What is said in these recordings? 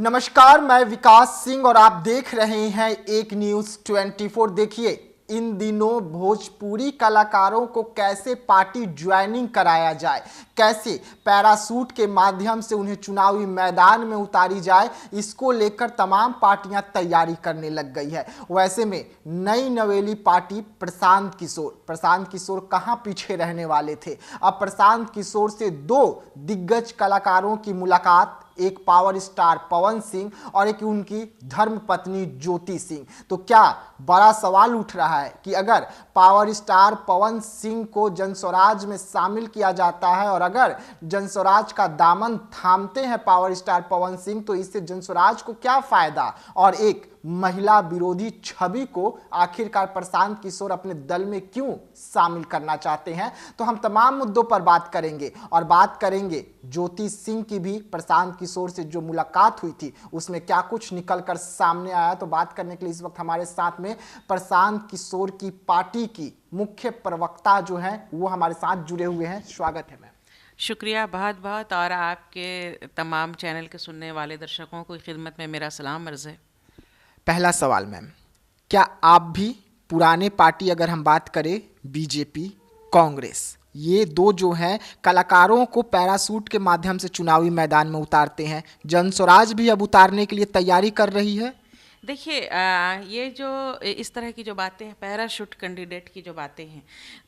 नमस्कार, मैं विकास सिंह और आप देख रहे हैं एक न्यूज 24। देखिए, इन दिनों भोजपुरी कलाकारों को कैसे पार्टी ज्वाइनिंग कराया जाए, कैसे पैरासूट के माध्यम से उन्हें चुनावी मैदान में उतारी जाए, इसको लेकर तमाम पार्टियां तैयारी करने लग गई है। वैसे में नई नवेली पार्टी प्रशांत किशोर कहां पीछे रहने वाले थे। अब प्रशांत किशोर से दो दिग्गज कलाकारों की मुलाकात, एक पावर स्टार पवन सिंह और एक उनकी धर्म पत्नी ज्योति सिंह। तो क्या बड़ा सवाल उठ रहा है कि अगर पावर स्टार पवन सिंह को जनस्वराज में शामिल किया जाता है और अगर जनस्वराज का दामन थामते हैं पावर स्टार पवन सिंह, तो इससे जनस्वराज को क्या फायदा और एक महिला विरोधी छवि को आखिरकार प्रशांत किशोर अपने दल में क्यों शामिल करना चाहते हैं। तो हम तमाम मुद्दों पर बात करेंगे और बात करेंगे ज्योति सिंह की भी। प्रशांत किशोर से जो मुलाकात हुई थी उसमें क्या कुछ निकलकर सामने आया, तो बात करने के लिए इस वक्त हमारे साथ में प्रशांत किशोर की पार्टी की मुख्य प्रवक्ता जो है वो हमारे साथ जुड़े हुए हैं। स्वागत है मैम। शुक्रिया बहुत बहुत, और आपके तमाम चैनल के सुनने वाले दर्शकों को खिदमत में मेरा सलाम अर्ज़ है। पहला सवाल मैम, क्या आप भी पुराने पार्टी, अगर हम बात करें बीजेपी कांग्रेस, ये दो जो हैं कलाकारों को पैरासूट के माध्यम से चुनावी मैदान में उतारते हैं, जनस्वराज भी अब उतारने के लिए तैयारी कर रही है? देखिए, ये जो इस तरह की जो बातें हैं, पैराशूट कैंडिडेट की जो बातें हैं,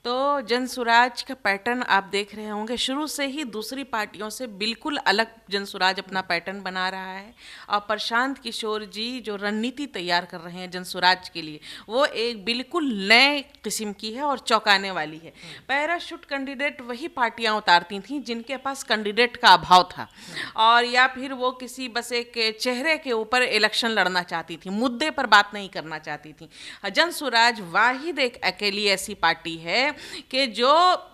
तो जनसुराज का पैटर्न आप देख रहे होंगे शुरू से ही दूसरी पार्टियों से बिल्कुल अलग जनसुराज अपना पैटर्न बना रहा है। और प्रशांत किशोर जी जो रणनीति तैयार कर रहे हैं जनसुराज के लिए, वो एक बिल्कुल नए किस्म की है और चौंकाने वाली है। पैराशूट कैंडिडेट वही पार्टियां उतारती थीं जिनके पास कैंडिडेट का अभाव था, और या फिर वो किसी बस एक चेहरे के ऊपर इलेक्शन लड़ना चाहती थी, मुद्दे पर बात नहीं करना चाहती थी। जनसुराज वाहिद एक अकेली ऐसी पार्टी है कि जो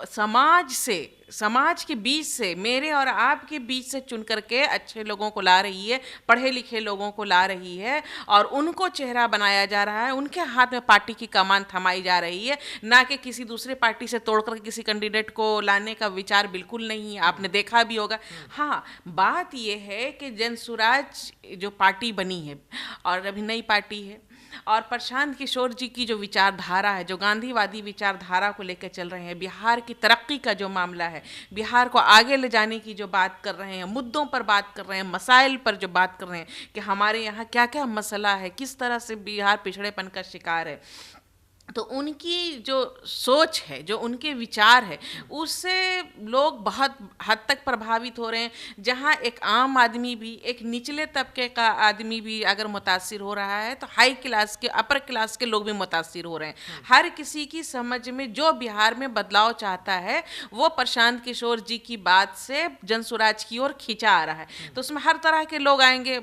समाज के बीच से, मेरे और आपके बीच से चुन करके अच्छे लोगों को ला रही है, पढ़े लिखे लोगों को ला रही है और उनको चेहरा बनाया जा रहा है, उनके हाथ में पार्टी की कमान थमाई जा रही है, ना कि किसी दूसरे पार्टी से तोड़कर किसी कैंडिडेट को लाने का विचार बिल्कुल नहीं है। आपने देखा भी होगा। हाँ, बात यह है कि जनसुराज जो पार्टी बनी है और अभी नई पार्टी है, और प्रशांत किशोर जी की जो विचारधारा है, जो गांधीवादी विचारधारा को लेकर चल रहे हैं, बिहार की तरक्की का जो मामला है, बिहार को आगे ले जाने की जो बात कर रहे हैं, मुद्दों पर बात कर रहे हैं, मसाइल पर जो बात कर रहे हैं कि हमारे यहाँ क्या क्या मसला है, किस तरह से बिहार पिछड़ेपन का शिकार है, तो उनकी जो सोच है, जो उनके विचार है, उससे लोग बहुत हद तक प्रभावित हो रहे हैं। जहां एक आम आदमी भी, एक निचले तबके का आदमी भी अगर मुतासिर हो रहा है, तो हाई क्लास के, अपर क्लास के लोग भी मुतासिर हो रहे हैं। हर किसी की समझ में जो बिहार में बदलाव चाहता है वो प्रशांत किशोर जी की बात से जनसुराज की ओर खींचा आ रहा है। तो उसमें हर तरह के लोग आएंगे।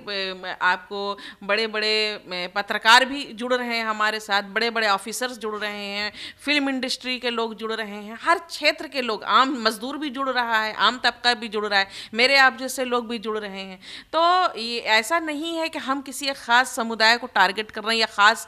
आपको बड़े बड़े पत्रकार भी जुड़ रहे हैं हमारे साथ, बड़े बड़े ऑफिसर्स जुड़ रहे हैं, फिल्म इंडस्ट्री के लोग जुड़ रहे हैं, हर क्षेत्र के लोग, आम मजदूर भी जुड़ रहा है, आम तबका भी जुड़ रहा है, मेरे आप जैसे लोग भी जुड़ रहे हैं। तो ये ऐसा नहीं है कि हम किसी एक खास समुदाय को टारगेट कर रहे हैं या खास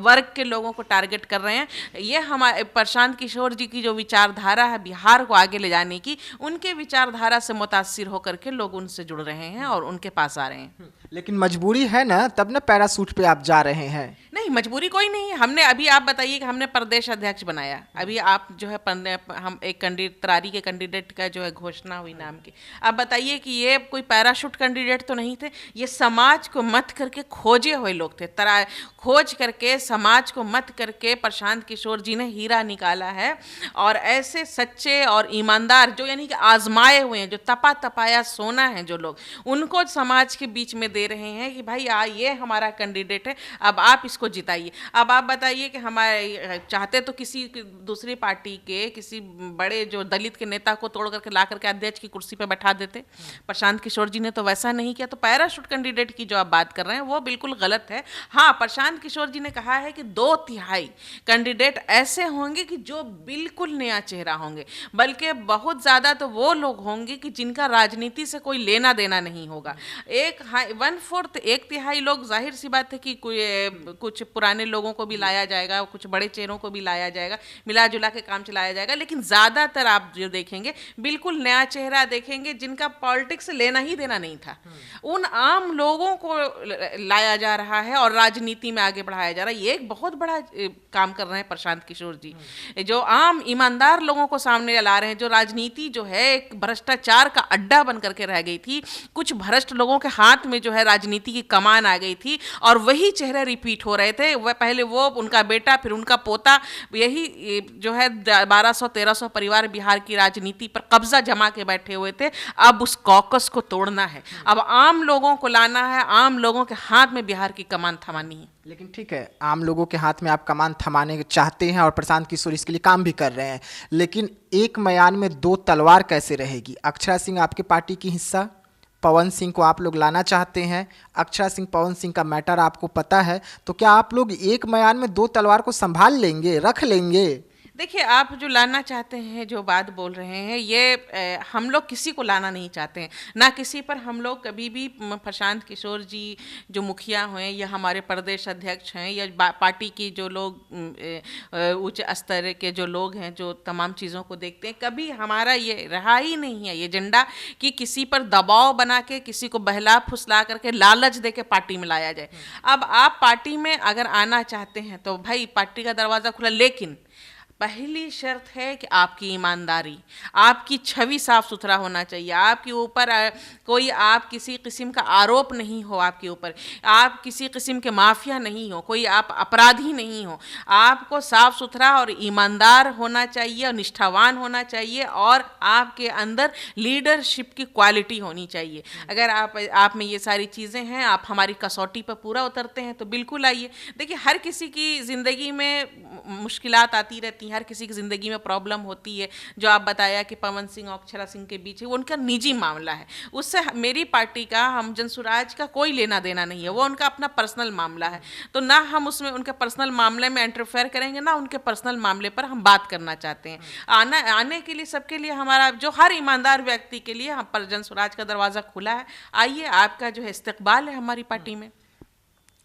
वर्ग के लोगों को टारगेट कर रहे हैं। ये हमारे प्रशांत किशोर जी की जो विचारधारा है बिहार को आगे ले जाने की, उनके विचारधारा से मुतासिर होकर के लोग उनसे जुड़ रहे हैं और उनके पास आ रहे हैं। लेकिन मजबूरी है ना, तब ना पैरासूट पे आप जा रहे हैं। नहीं, मजबूरी कोई नहीं है। हमने अभी, आप बताइए कि हमने प्रदेश अध्यक्ष बनाया, अभी आप जो है हम एक तरारी के कैंडिडेट का जो है घोषणा हुई नाम की। अब बताइए कि ये कोई पैराशूट कैंडिडेट तो नहीं थे, ये समाज को मत करके खोजे हुए लोग थे। खोज करके, समाज को मत करके प्रशांत किशोर जी ने हीरा निकाला है। और ऐसे सच्चे और ईमानदार, जो यानी कि आजमाए हुए हैं, जो तपा तपाया सोना है जो लोग, उनको समाज के बीच में दे रहे हैं कि भाई ये हमारा कैंडिडेट है, अब आप इसको जिताइए। अब आप बताइए कि हमारे चाहते तो किसी दूसरी पार्टी के किसी बड़े जो दलित के नेता को तोड़ करके ला करके अध्यक्ष की कुर्सी पे बैठा देते। प्रशांत किशोर जी ने तो वैसा नहीं किया। तो पैराशूट कैंडिडेट की जो आप बात कर रहे हैं वो बिल्कुल गलत है। हाँ, प्रशांत किशोर जी ने कहा है कि 2/3 कैंडिडेट ऐसे होंगे कि जो बिल्कुल नया चेहरा होंगे, बल्कि बहुत ज़्यादा तो वो लोग होंगे कि जिनका राजनीति से कोई लेना देना नहीं होगा। 1/4, 1/3 लोग, जाहिर सी बात है कि कुछ कुछ पुराने लोगों को भी लाया जाएगा, कुछ बड़े चेहरों को भी लाया जाएगा, मिला जुला के काम चलाया जाएगा। लेकिन ज़्यादातर आप जो देखेंगे बिल्कुल नया चेहरा देखेंगे जिनका पॉलिटिक्स से लेना ही देना नहीं था, उन आम लोगों को लाया जा रहा है और राजनीति में आगे बढ़ाया जा रहा है। ये एक बहुत बड़ा काम कर रहे हैं प्रशांत किशोर जी, जो आम ईमानदार लोगों को सामने ला रहे हैं। जो राजनीति जो है एक भ्रष्टाचार का अड्डा बन करके रह गई थी, कुछ भ्रष्ट लोगों के हाथ में जो है राजनीति की कमान आ गई थी और वही चेहरे रिपीट हो रहे थे। वह पहले वो, उनका बेटा, फिर उनका पोता, यही जो है 1200-1300 परिवार बिहार की राजनीति पर कब्जा जमा के बैठे हुए थे। अब उस कॉकस को तोड़ना है, अब आम लोगों को लाना है, आम लोगों के हाथ में बिहार की कमान थमानी है। लेकिन ठीक है, आम लोगों के हाथ में आप कमान थमाने चाहते हैं और प्रशांत किशोर इसके लिए काम भी कर रहे हैं, लेकिन एक म्यान में दो तलवार कैसे रहेगी? अक्षरा सिंह आपके पार्टी की हिस्सा, पवन सिंह को आप लोग लाना चाहते हैं, अक्षरा सिंह पवन सिंह का मैटर आपको पता है, तो क्या आप लोग एक म्यान में दो तलवार को संभाल लेंगे, रख लेंगे? देखिए, आप जो लाना चाहते हैं, जो बात बोल रहे हैं, ये हम लोग किसी को लाना नहीं चाहते हैं, ना किसी पर हम लोग कभी भी प्रशांत किशोर जी जो मुखिया हैं या हमारे प्रदेश अध्यक्ष हैं या पार्टी की जो लोग उच्च स्तर के जो लोग हैं जो तमाम चीज़ों को देखते हैं, कभी हमारा ये रहा ही नहीं है ये एजेंडा कि किसी पर दबाव बना के, किसी को बहला फुसला करके, लालच दे के पार्टी में लाया जाए। अब आप पार्टी में अगर आना चाहते हैं तो भाई पार्टी का दरवाज़ा खुला, लेकिन पहली शर्त है कि आपकी ईमानदारी, आपकी छवि साफ सुथरा होना चाहिए, आपके ऊपर कोई आप किसी किस्म का आरोप नहीं हो, आपके ऊपर आप किसी किस्म के माफिया नहीं हो, कोई आप अपराधी नहीं हो। आपको साफ सुथरा और ईमानदार होना चाहिए और निष्ठावान होना चाहिए और आपके अंदर लीडरशिप की क्वालिटी होनी चाहिए। अगर आप में ये सारी चीज़ें हैं, आप हमारी कसौटी पर पूरा उतरते हैं तो बिल्कुल आइए। देखिए, हर किसी की ज़िंदगी में मुश्किलात आती रहती, हर किसी की ज़िंदगी में प्रॉब्लम होती है। जो आप बताया कि पवन सिंह और अक्षरा सिंह के बीच है, वो उनका निजी मामला है, उससे मेरी पार्टी का, हम जनसुराज का कोई लेना देना नहीं है, वो उनका अपना पर्सनल मामला है। तो ना हम उसमें उनके पर्सनल मामले में इंटरफेयर करेंगे, ना उनके पर्सनल मामले पर हम बात करना चाहते हैं। आने के लिए, सबके लिए, हमारा जो हर ईमानदार व्यक्ति के लिए हम पर जनसुराज का दरवाज़ा खुला है। आइए, आपका जो है इस्तकबाल है हमारी पार्टी में।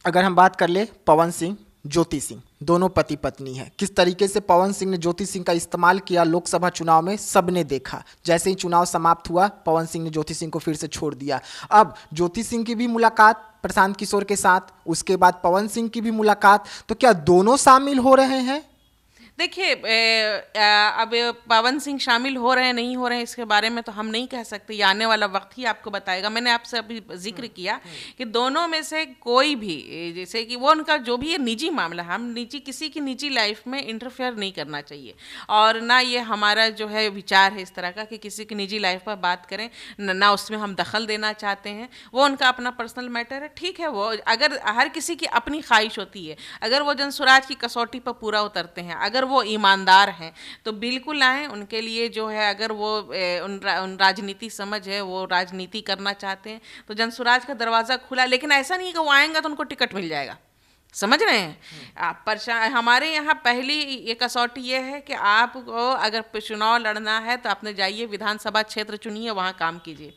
अगर हम बात कर ले पवन सिंह, ज्योति सिंह, दोनों पति पत्नी हैं, किस तरीके से पवन सिंह ने ज्योति सिंह का इस्तेमाल किया लोकसभा चुनाव में, सबने देखा। जैसे ही चुनाव समाप्त हुआ, पवन सिंह ने ज्योति सिंह को फिर से छोड़ दिया। अब ज्योति सिंह की भी मुलाकात प्रशांत किशोर के साथ, उसके बाद पवन सिंह की भी मुलाकात, तो क्या दोनों शामिल हो रहे हैं? देखिए, अब पवन सिंह शामिल हो रहे हैं नहीं हो रहे हैं इसके बारे में तो हम नहीं कह सकते, ये आने वाला वक्त ही आपको बताएगा। मैंने आपसे अभी जिक्र किया कि दोनों में से कोई भी, जैसे कि वो उनका जो भी ये निजी मामला है, हम निजी किसी की निजी लाइफ में इंटरफेयर नहीं करना चाहिए और ना ये हमारा जो है विचार है इस तरह का कि किसी की निजी लाइफ पर बात करें, ना उसमें हम दखल देना चाहते हैं। वो उनका अपना पर्सनल मैटर है, ठीक है। वो अगर हर किसी की अपनी ख्वाहिश होती है, अगर वो जनसुराज की कसौटी पर पूरा उतरते हैं, अगर वो ईमानदार हैं तो बिल्कुल आएँ। उनके लिए जो है, अगर वो उन राजनीति समझ है, वो राजनीति करना चाहते हैं तो जनसुराज का दरवाज़ा खुला। लेकिन ऐसा नहीं कि वो आएंगे तो उनको टिकट मिल जाएगा, समझ रहे हैं आप? हमारे यहाँ पहली ये कसौटी ये है कि आपको अगर चुनाव लड़ना है तो आपने जाइए, विधानसभा क्षेत्र चुनिए, वहाँ काम कीजिए।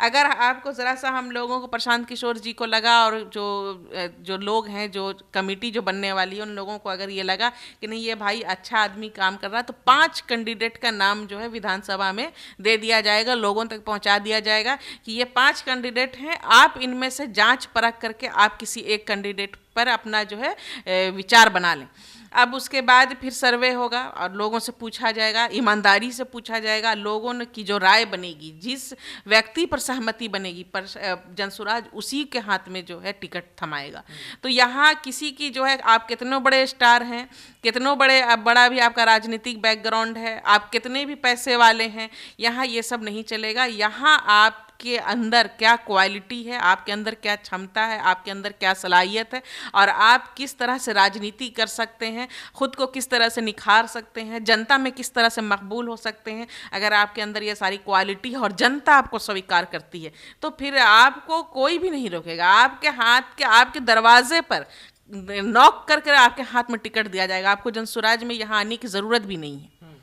अगर आपको ज़रा सा हम लोगों को, प्रशांत किशोर जी को लगा और जो लोग हैं, जो कमेटी जो बनने वाली है, उन लोगों को अगर ये लगा कि नहीं ये भाई अच्छा आदमी काम कर रहा है, तो 5 कैंडिडेट का नाम जो है विधानसभा में दे दिया जाएगा, लोगों तक पहुँचा दिया जाएगा कि ये 5 कैंडिडेट हैं, आप इनमें से जाँच परख करके आप किसी एक कैंडिडेट पर अपना जो है विचार बना लें। अब उसके बाद फिर सर्वे होगा और लोगों से पूछा जाएगा, ईमानदारी से पूछा जाएगा, लोगों की जो राय बनेगी, जिस व्यक्ति पर सहमति बनेगी, पर जनसुराज उसी के हाथ में जो है टिकट थमाएगा। तो यहाँ किसी की जो है, आप कितने बड़े स्टार हैं, कितनों बड़ा भी आपका राजनीतिक बैकग्राउंड है, आप कितने भी पैसे वाले हैं, यहाँ ये सब नहीं चलेगा। यहाँ आप के अंदर क्या क्वालिटी है, आपके अंदर क्या क्षमता है, आपके अंदर क्या सलाहियत है और आप किस तरह से राजनीति कर सकते हैं, खुद को किस तरह से निखार सकते हैं, जनता में किस तरह से मकबूल हो सकते हैं। अगर आपके अंदर ये सारी क्वालिटी है और जनता आपको स्वीकार करती है तो फिर आपको कोई भी नहीं रोकेगा। आपके हाथ के, आपके दरवाजे पर नॉक करके आपके हाथ में टिकट दिया जाएगा। आपको जनसुराज में यहाँ आने की ज़रूरत भी नहीं है।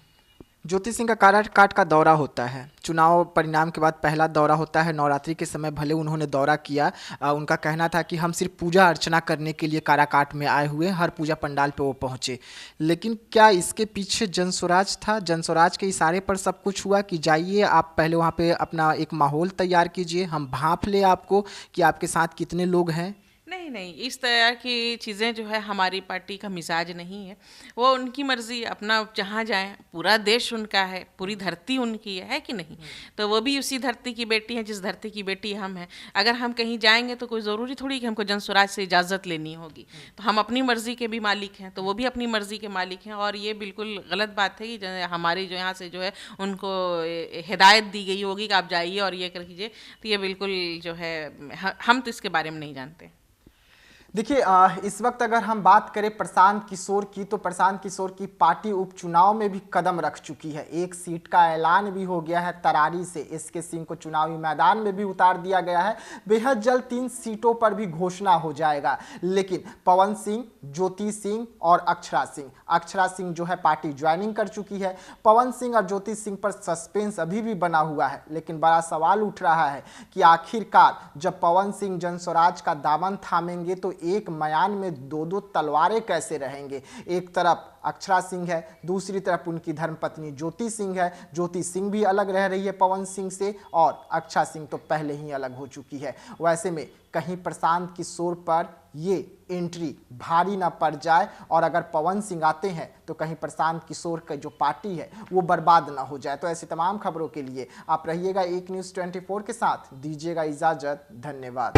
ज्योति सिंह का काराकाट का दौरा होता है, चुनाव परिणाम के बाद पहला दौरा होता है। नवरात्रि के समय भले उन्होंने दौरा किया, उनका कहना था कि हम सिर्फ पूजा अर्चना करने के लिए काराकाट में आए हुए, हर पूजा पंडाल पे वो पहुंचे। लेकिन क्या इसके पीछे जनस्वराज था? जनस्वराज के इशारे पर सब कुछ हुआ कि जाइए आप पहले वहाँ पे अपना एक माहौल तैयार कीजिए, हम भांप ले आपको कि आपके साथ कितने लोग हैं? नहीं नहीं, इस तरह की चीज़ें जो है हमारी पार्टी का मिजाज नहीं है। वो उनकी मर्ज़ी, अपना जहाँ जाएं, पूरा देश उनका है, पूरी धरती उनकी है कि नहीं? तो वो भी उसी धरती की बेटी हैं जिस धरती की बेटी हम हैं। अगर हम कहीं जाएंगे तो कोई ज़रूरी थोड़ी कि हमको जनस्वराज से इजाज़त लेनी होगी। तो हम अपनी मर्ज़ी के भी मालिक हैं, तो वो भी अपनी मर्ज़ी के मालिक हैं। और ये बिल्कुल गलत बात है कि हमारी जो यहाँ से जो है उनको हिदायत दी गई होगी कि आप जाइए और ये कर कीजिए। तो ये बिल्कुल जो है हम तो इसके बारे में नहीं जानते। देखिए, इस वक्त अगर हम बात करें प्रशांत किशोर की, तो प्रशांत किशोर की पार्टी उपचुनाव में भी कदम रख चुकी है। एक सीट का ऐलान भी हो गया है तरारी से। एसके सिंह को चुनावी मैदान में भी उतार दिया गया है। बेहद जल्द 3 सीटों पर भी घोषणा हो जाएगा। लेकिन पवन सिंह, ज्योति सिंह और अक्षरा सिंह जो है पार्टी ज्वाइनिंग कर चुकी है। पवन सिंह और ज्योति सिंह पर सस्पेंस अभी भी बना हुआ है। लेकिन बड़ा सवाल उठ रहा है कि आखिरकार जब पवन सिंह जनस्वराज का दामन थामेंगे तो एक मयान में 2-2 तलवारें कैसे रहेंगे? एक तरफ अक्षरा सिंह है, दूसरी तरफ उनकी धर्मपत्नी ज्योति सिंह है। ज्योति सिंह भी अलग रह रही है पवन सिंह से, और अक्षरा सिंह तो पहले ही अलग हो चुकी है। वैसे में कहीं प्रशांत किशोर पर ये एंट्री भारी ना पड़ जाए, और अगर पवन सिंह आते हैं तो कहीं प्रशांत किशोर का जो पार्टी है वो बर्बाद ना हो जाए। तो ऐसी तमाम खबरों के लिए आप रहिएगा एक न्यूज़ 24 के साथ। दीजिएगा इजाजत, धन्यवाद।